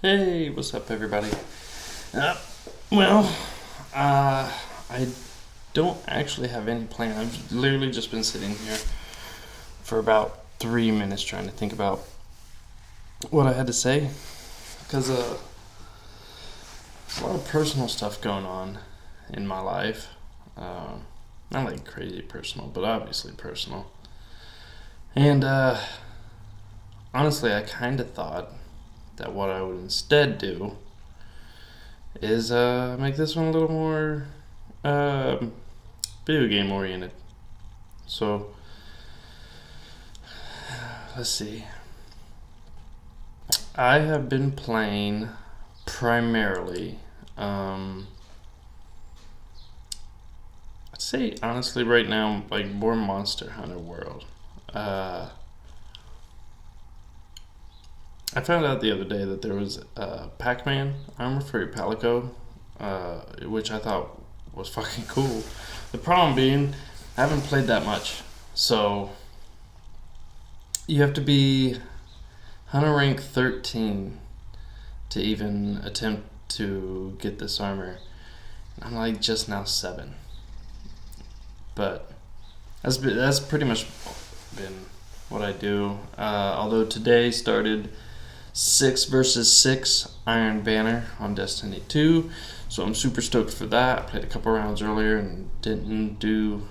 Hey, what's up, everybody? Uh, well, I don't actually have any plan. I've literally just been sitting here for about 3 minutes trying to think about what I had to say because there's a lot of personal stuff going on in my life. Not like crazy personal, but obviously personal. And honestly, I kind of thought that what I would instead do is make this one a little more video game oriented. So let's see. I have been playing primarily, I'd say honestly right now, like more Monster Hunter World. I found out the other day that there was Pac-Man armor for your Palico, which I thought was fucking cool. The problem being, I haven't played that much, so you have to be Hunter rank 13 to even attempt to get this armor. I'm like just now 7, but that's pretty much been what I do. Although today started 6 versus 6 Iron Banner on Destiny 2, so I'm super stoked for that. I played a couple rounds earlier and didn't do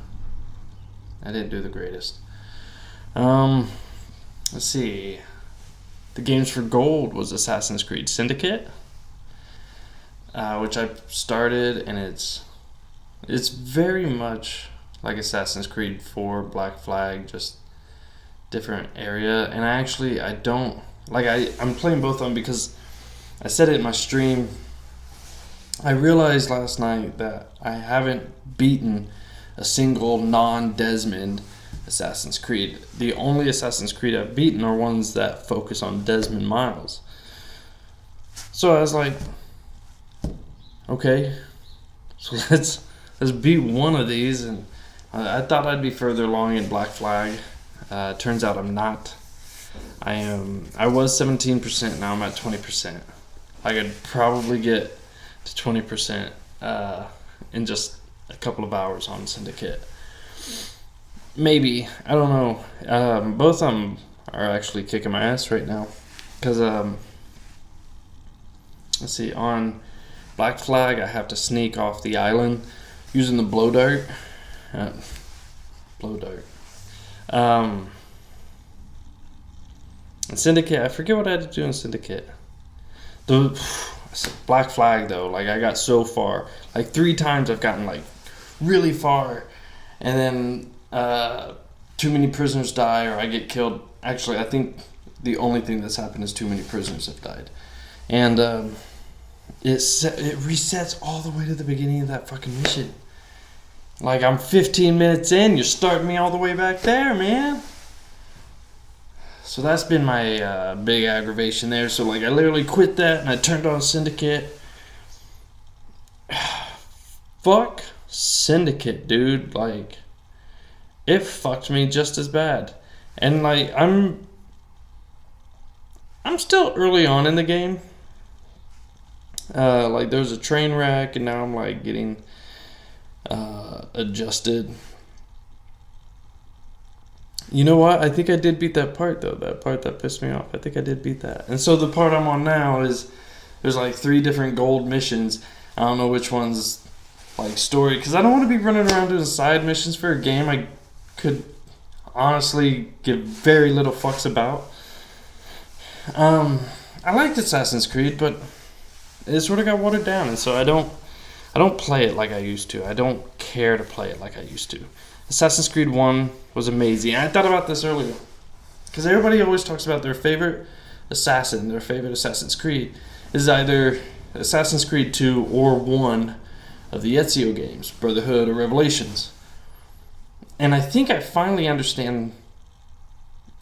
the greatest. Let's see. The games for gold was Assassin's Creed Syndicate, which I started, and it's very much like Assassin's Creed 4 Black Flag, just different area. And I don't like I'm playing both of them because I said it in my stream. I realized last night that I haven't beaten a single non-Desmond Assassin's Creed. The only Assassin's Creed I've beaten are ones that focus on Desmond Miles. So I was like, okay, so let's beat one of these. And I thought I'd be further along in Black Flag. Turns out I'm not. I was 17%. Now I'm at 20%. I could probably get to 20% in just a couple of hours on Syndicate. Maybe, I don't know. Both of them are actually kicking my ass right now. Because let's see, on Black Flag I have to sneak off the island using the blow dart. Blow dart. In Syndicate, I forget what I had to do in Syndicate. The Black Flag though, like I got so far, like 3 times I've gotten like really far, and then too many prisoners die or I get killed. Actually, I think the only thing that's happened is too many prisoners have died, and it resets all the way to the beginning of that fucking mission. Like I'm 15 minutes in, you're starting me all the way back there, man. So that's been my big aggravation there. So like I literally quit that and I turned on Syndicate. Fuck Syndicate, dude. Like it fucked me just as bad. And like I'm still early on in the game. Like there's a train wreck and now I'm like getting adjusted. You know what? I think I did beat that part though. That part that pissed me off. I think I did beat that. And so the part I'm on now is there's like 3 different gold missions. I don't know which one's like story because I don't want to be running around doing side missions for a game I could honestly give very little fucks about. I liked Assassin's Creed, but it sort of got watered down, and so I don't play it like I used to. I don't care to play it like I used to. Assassin's Creed 1 was amazing. I thought about this earlier. Because everybody always talks about their favorite assassin, their favorite Assassin's Creed is either Assassin's Creed 2 or 1 of the Ezio games, Brotherhood or Revelations. And I think I finally understand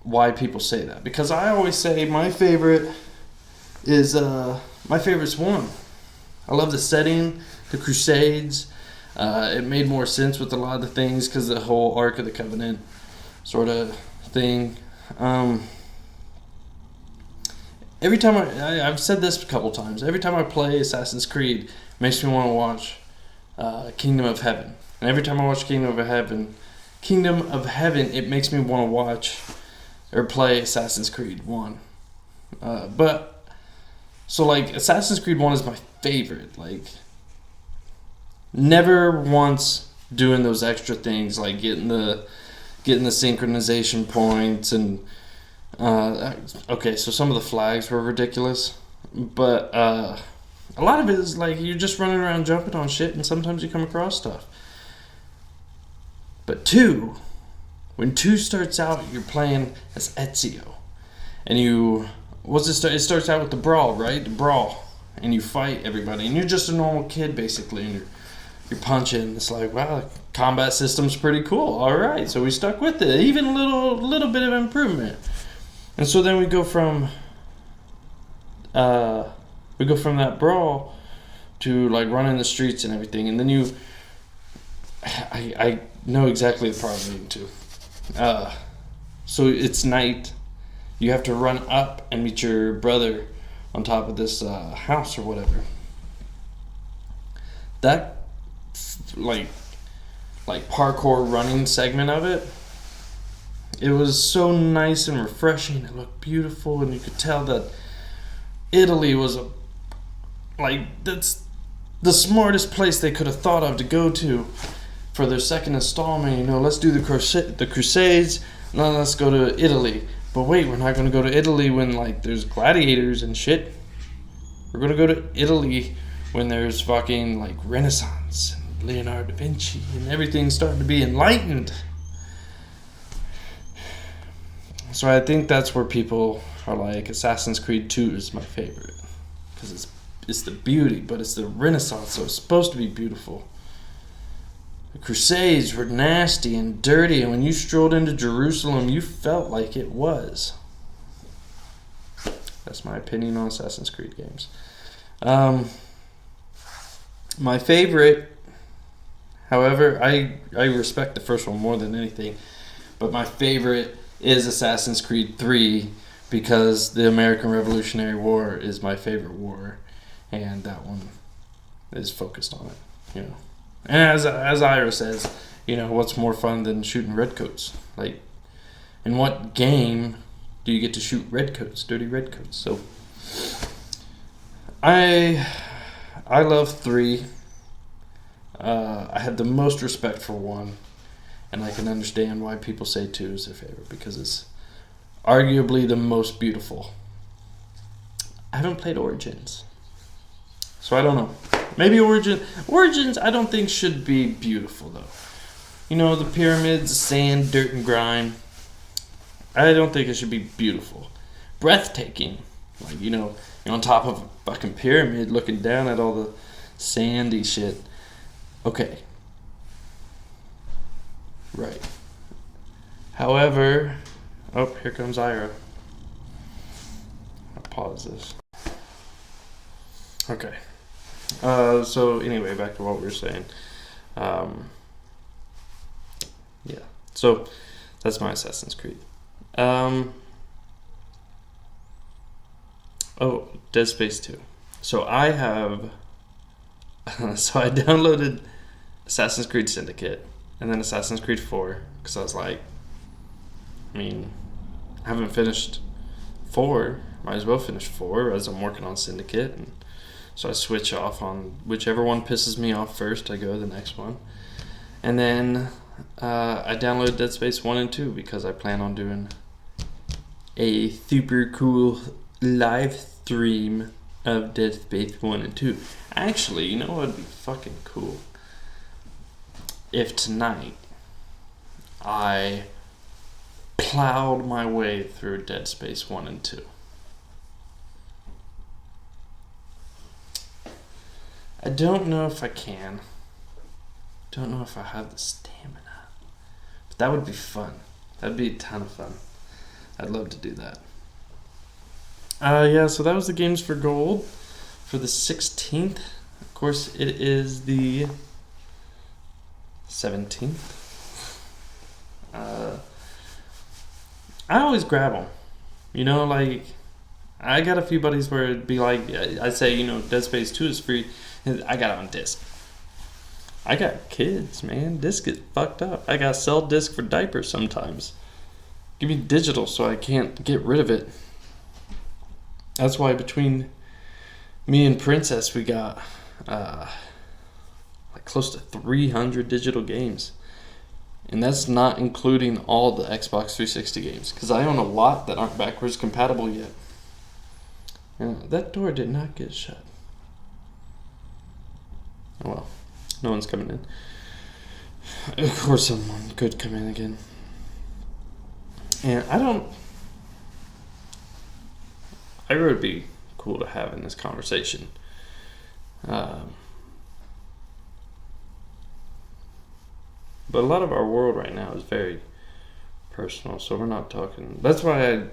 why people say that. Because I always say my favorite's 1. I love the setting, the Crusades. It made more sense with a lot of the things because the whole Ark of the Covenant sort of thing. every time I've said this a couple times. Every time I play Assassin's Creed, it makes me want to watch Kingdom of Heaven. And every time I watch Kingdom of Heaven, it makes me want to watch or play Assassin's Creed 1. So like Assassin's Creed 1 is my favorite. Like, never once doing those extra things like getting the synchronization points and okay, so some of the flags were ridiculous, but a lot of it is like you're just running around jumping on shit, and sometimes you come across stuff. But when 2 starts out, you're playing as Ezio, and it starts out with the brawl, right? The brawl, and you fight everybody, and you're just a normal kid basically, and you're punching. It's like, wow, the combat system's pretty cool. All right, so we stuck with it, even a little bit of improvement. And so then we go from that brawl to like running the streets and everything, and then I know exactly the part I'm getting to. So it's night. You have to run up and meet your brother on top of this house or whatever. That like parkour running segment of it, it was so nice and refreshing. It looked beautiful, and you could tell that Italy was that's the smartest place they could have thought of to go to for their second installment. You know, let's do the Crusades. Now let's go to Italy. But wait, we're not going to go to Italy when like there's gladiators and shit. We're going to go to Italy when there's fucking like Renaissance and Leonardo da Vinci and everything's starting to be enlightened. So I think that's where people are like, Assassin's Creed 2 is my favorite, because it's the beauty, but it's the Renaissance, so it's supposed to be beautiful. The Crusades were nasty and dirty, and when you strolled into Jerusalem, you felt like it was. That's my opinion on Assassin's Creed games. My favorite, however, I respect the first one more than anything, but my favorite is Assassin's Creed 3, because the American Revolutionary War is my favorite war, and that one is focused on it, you know. And as Ira says, you know, what's more fun than shooting redcoats? Like, in what game do you get to shoot redcoats, dirty redcoats? So, I love 3. I have the most respect for 1, and I can understand why people say 2 is their favorite, because it's arguably the most beautiful. I haven't played Origins, so I don't know. Maybe Origins I don't think should be beautiful, though. You know, the pyramids, sand, dirt, and grime. I don't think it should be beautiful. Breathtaking. Like, you know, you're on top of a fucking pyramid looking down at all the sandy shit. Okay. Right. However, oh, here comes Ira. I'll pause this. Okay. So anyway, back to what we were saying. Yeah. So that's my Assassin's Creed. Oh, Dead Space 2. So I have. So I downloaded Assassin's Creed Syndicate and then Assassin's Creed 4, because I was like, I mean, I haven't finished 4. Might as well finish 4 as I'm working on Syndicate. And so I switch off on whichever one pisses me off first. I go to the next one. And then I downloaded Dead Space 1 and 2 because I plan on doing a super cool live stream of Dead Space 1 and 2. Actually, you know what would be fucking cool? If tonight I plowed my way through Dead Space 1 and 2. I don't know if I can. Don't know if I have the stamina. But that would be fun. That'd be a ton of fun. I'd love to do that. Yeah, so that was the Games for Gold for the 16th. Of course, it is the 17th. I always grab them. You know, like, I got a few buddies where it'd be like, I say, Dead Space 2 is free. And I got it on disc. I got kids, man. Disc get fucked up. I gotta sell disc for diapers sometimes. Give me digital so I can't get rid of it. That's why between me and Princess, we got like close to 300 digital games. And that's not including all the Xbox 360 games. Because I own a lot that aren't backwards compatible yet. That door did not get shut. Oh well. No one's coming in. Of course someone could come in again. And I would be cool to have in this conversation. But a lot of our world right now is very personal, so we're not talking. That's why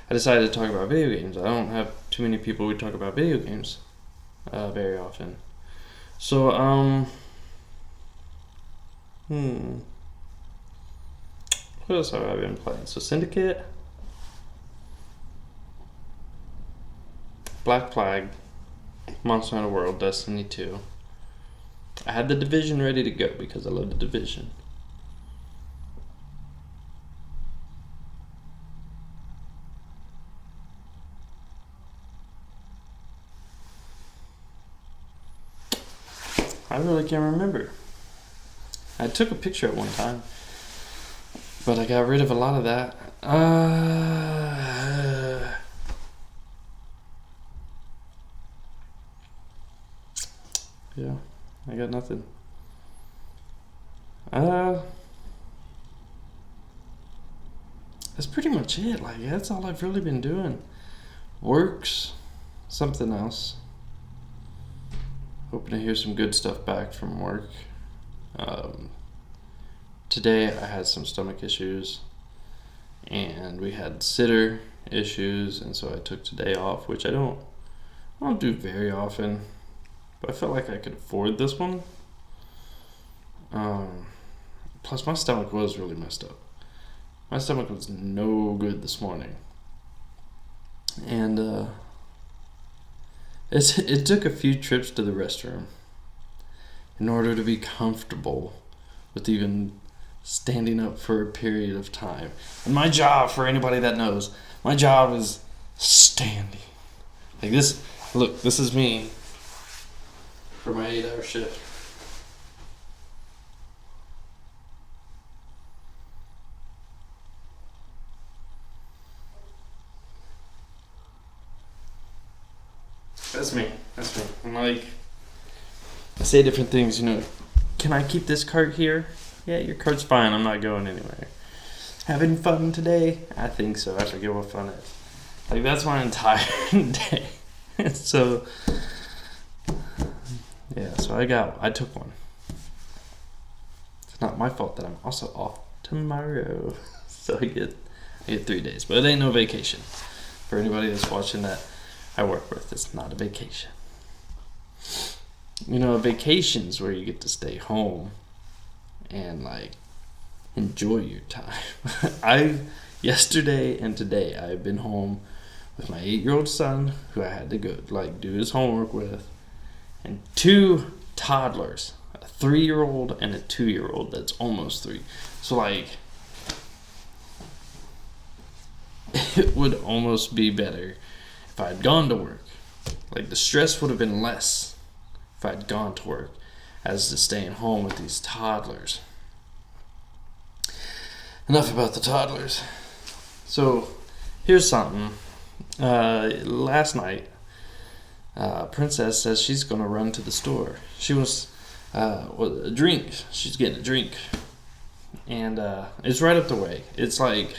I decided to talk about video games. I don't have too many people who talk about video games very often. So, what else have I been playing? So, Syndicate, Black Flag, Monster Hunter World, Destiny 2. I had the Division ready to go because I love the Division. I really can't remember. I took a picture at one time, but I got rid of a lot of that. Yeah, I got nothing. That's pretty much it. Like, that's all I've really been doing. Works, something else. Hoping to hear some good stuff back from work. Today I had some stomach issues, and we had sitter issues, and so I took today off, which I don't do very often, but I felt like I could afford this one. Plus my stomach was really messed up. My stomach was no good this morning, and it took a few trips to the restroom in order to be comfortable with even standing up for a period of time. And my job, for anybody that knows, my job is standing. Like this, look, this is me for my 8-hour shift. That's me. I'm like, I say different things, Can I keep this cart here? Yeah, your cart's fine. I'm not going anywhere. Having fun today? I think so. I forget what fun is. Like, that's my entire day. So, yeah, so I took one. It's not my fault that I'm also off tomorrow. So I get 3 days. But it ain't no vacation. For anybody that's watching that I work with, it's not a vacation. A vacation's where you get to stay home and like enjoy your time. Yesterday and today I've been home with my 8-year-old son, who I had to go do his homework with, and 2 toddlers, a 3-year-old and a 2-year-old that's almost 3. So like, it would almost be better if I'd gone to work. Like, the stress would have been less if I'd gone to work as to staying home with these toddlers. Enough about the toddlers. So, here's something. Last night, Princess says she's going to run to the store. She was, a drink. She's getting a drink. And it's right up the way. It's like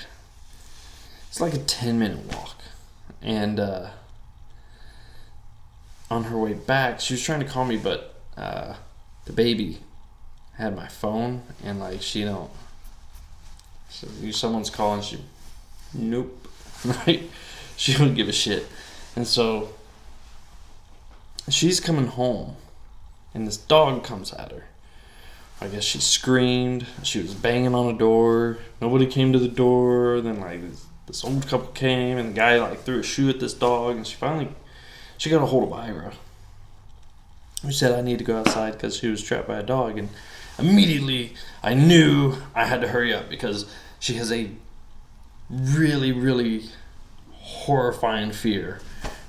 a 10-minute walk. And on her way back, she was trying to call me, but the baby had my phone, and like so someone's calling, nope, right? She wouldn't give a shit. And so she's coming home, and this dog comes at her. I guess she screamed. She was banging on a door. Nobody came to the door. Then like this old couple came, and the guy like threw a shoe at this dog, and she got a hold of Ira. She said I need to go outside because she was trapped by a dog, and immediately I knew I had to hurry up because she has a really, really horrifying fear.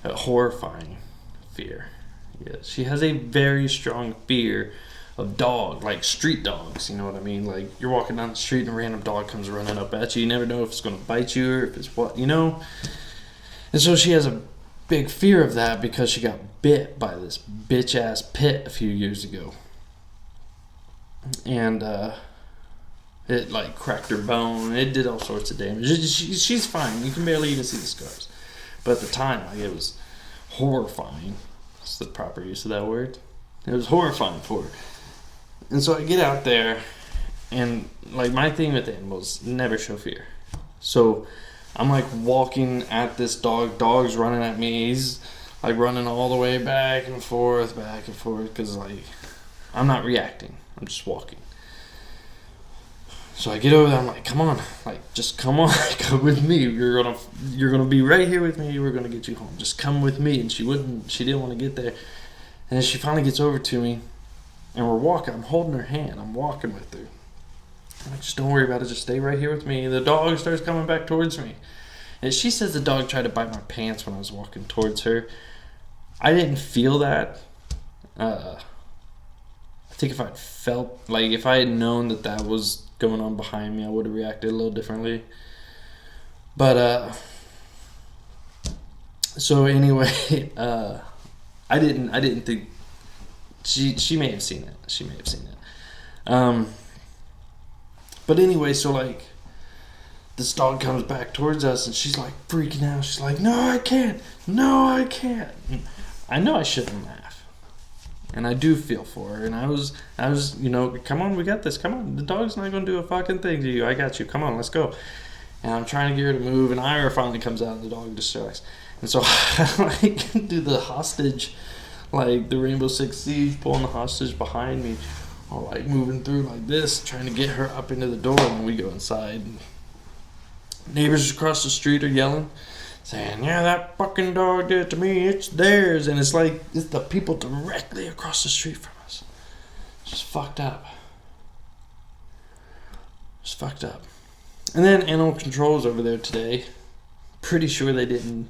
A horrifying fear. Yeah, she has a very strong fear of dog, like street dogs, you know what I mean? Like, you're walking down the street and a random dog comes running up at you. You never know if it's going to bite you or if it's what, you know? And so she has a big fear of that because she got bit by this bitch-ass pit a few years ago. And, it, like, cracked her bone. It did all sorts of damage. She's fine. You can barely even see the scars. But at the time, like, it was horrifying. That's the proper use of that word. It was horrifying for her. And so I get out there, and like my thing with animals, never show fear. So I'm like walking at this dog. Dog's running at me. He's like running all the way back and forth, because like I'm not reacting. I'm just walking. So I get over there. I'm like, come on, like just come on, come with me. You're gonna be right here with me. We're gonna get you home. Just come with me. And she didn't want to get there. And then she finally gets over to me. And we're walking. I'm holding her hand. I'm walking with her. I'm like, just don't worry about it. Just stay right here with me. The dog starts coming back towards me. And she says the dog tried to bite my pants when I was walking towards her. I didn't feel that. I think if I had known that was going on behind me, I would have reacted a little differently. But, so anyway, I didn't think. She may have seen it. But anyway, so like this dog comes back towards us and she's like freaking out. She's like, no, I can't. And I know I shouldn't laugh. And I do feel for her. And I was, come on, we got this. Come on. The dog's not going to do a fucking thing to you. I got you. Come on, let's go. And I'm trying to get her to move, and Ira finally comes out and the dog distracts. And so I like do the hostage, like the Rainbow Six Siege, pulling the hostage behind me, or like moving through like this, trying to get her up into the door when we go inside. Neighbors across the street are yelling, saying, yeah, that fucking dog did it to me, it's theirs. And it's like, it's the people directly across the street from us. It's just fucked up. And then animal control's over there today. Pretty sure they didn't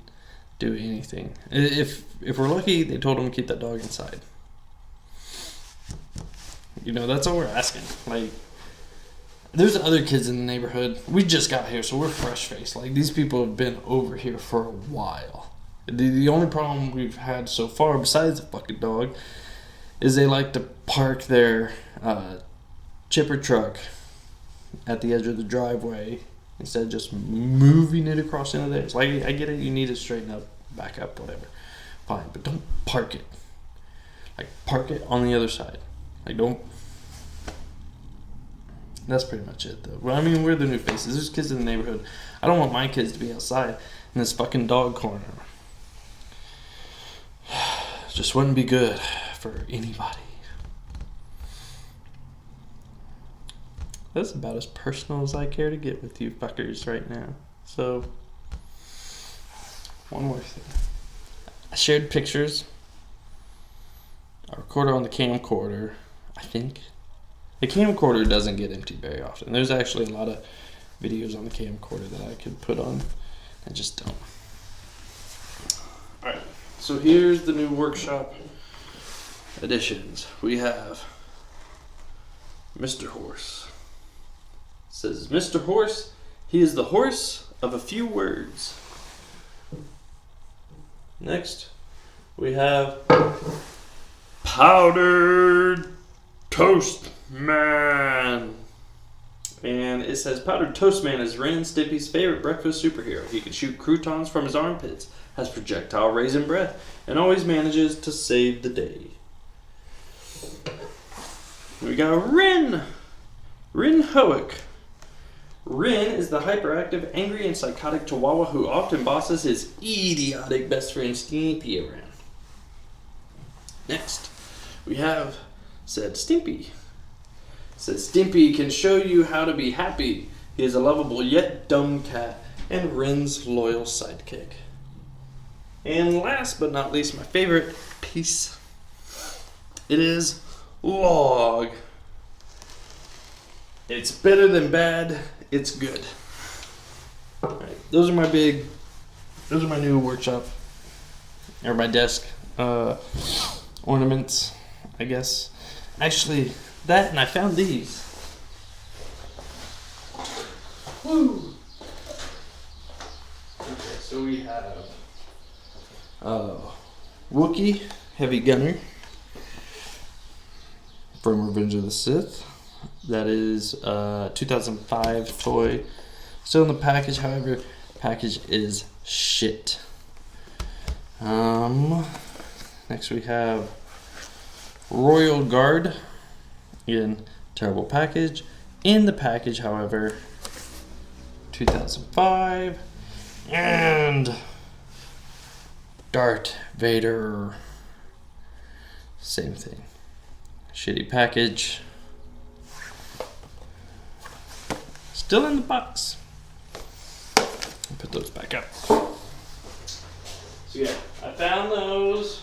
do anything. If we're lucky, they told them to keep that dog inside. That's all we're asking. Like, there's other kids in the neighborhood. We just got here, so we're fresh-faced. Like, these people have been over here for a while. The only problem we've had so far, besides the fucking dog, is they like to park their chipper truck at the edge of the driveway instead of just moving it across into there. It's like, I get it, you need to straighten up, back up, whatever. Fine, but don't park it. Like, park it on the other side. Like, don't. That's pretty much it, though. Well, I mean, we're the new faces. There's kids in the neighborhood. I don't want my kids to be outside in this fucking dog corner. Just wouldn't be good for anybody. That's about as personal as I care to get with you fuckers right now. So, one more thing. I shared pictures. I recorded on the camcorder, I think. The camcorder doesn't get emptied very often. There's actually a lot of videos on the camcorder that I could put on. I just don't. Alright, so here's the new workshop additions. We have Mr. Horse. It says, Mr. Horse, he is the horse of a few words. Next, we have Powdered Toast Man. And it says, Powdered Toast Man is Ren and Stimpy's favorite breakfast superhero. He can shoot croutons from his armpits, has projectile raisin breath, and always manages to save the day. We got Ren. Ren Hoek. Ren is the hyperactive, angry, and psychotic chihuahua who often bosses his idiotic best friend Stimpy around. Next, we have said Stimpy. Says Stimpy can show you how to be happy. He is a lovable yet dumb cat and Rin's loyal sidekick. And last but not least, my favorite piece. It is log. It's better than bad. It's good. All right, those are my new workshop or my desk ornaments, I guess. Actually, that, and I found these. Woo! Okay, so we have Wookiee Heavy Gunner from Revenge of the Sith. That is 2005 toy. Still in the package, however, package is shit. Next we have Royal Guard. Again, terrible package. In the package, however, 2005. And Darth Vader. Same thing. Shitty package. Still in the box. I'll put those back up. So yeah, I found those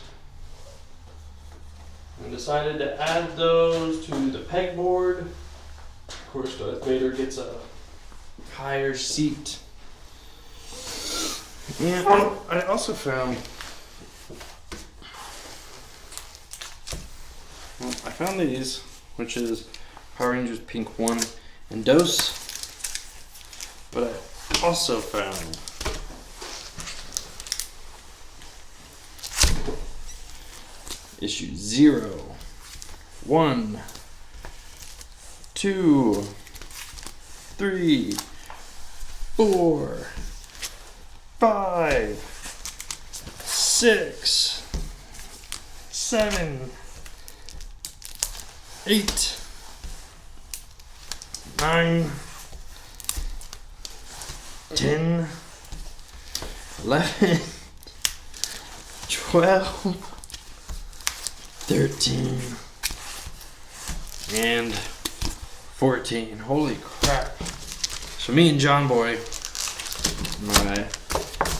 and decided to add those to the pegboard. Of course, Darth Vader gets a higher seat. And I also found, I found these, which is Power Rangers Pr1nc3ss. But I also found issue 0, 1, 2, 3, 4, 5, 6, 7, 8, 9, 10, 11, 12, 13, and 14. Holy crap. So me and John Boy, my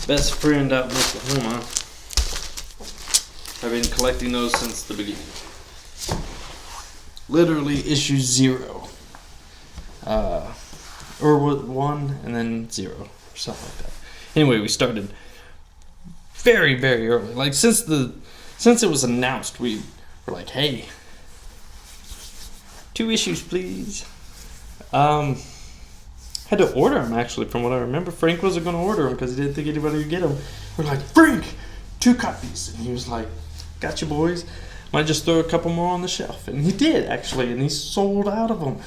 best friend out in Oklahoma, have been collecting those since the beginning. Literally issue 0. Or 1 and then 0, or something like that. Anyway, we started very, very early. Like since it was announced, we were like, hey, 2 issues, please. Had to order them actually, from what I remember. Frank wasn't going to order them because he didn't think anybody would get them. We're like, Frank, 2 copies, and he was like, "Got you, boys. Might just throw a couple more on the shelf," and he did actually, and he sold out of them.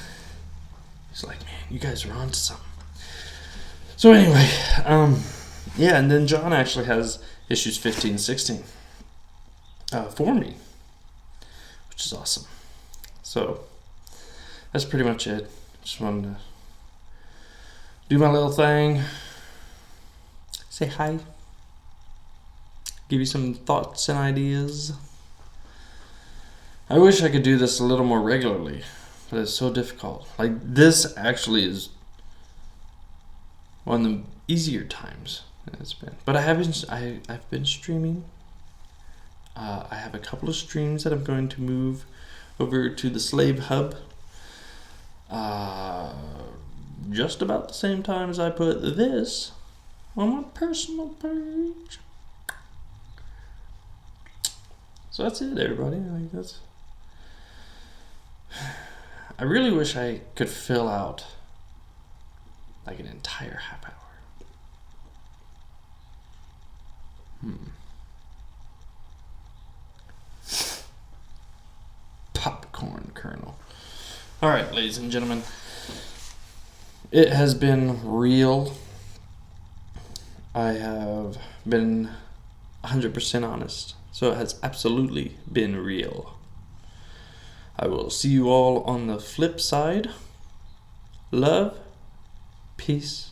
He's like, "Man, you guys are onto something." So anyway, yeah, and then John actually has issues 15 and 16 for me, which is awesome. So that's pretty much it. Just wanted to do my little thing, say hi, give you some thoughts and ideas. I wish I could do this a little more regularly, but it's so difficult. Like, this actually is one of the easier times it's been. But I've been streaming. I have a couple of streams that I'm going to move over to the Slave Hub. Just about the same time as I put this on my personal page. So that's it, everybody. Like, that's. I really wish I could fill out like an entire half hour. Popcorn kernel. All right, ladies and gentlemen. It has been real. I have been 100% honest. So it has absolutely been real. I will see you all on the flip side. Love, peace,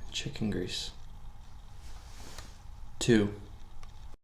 and chicken grease. 2.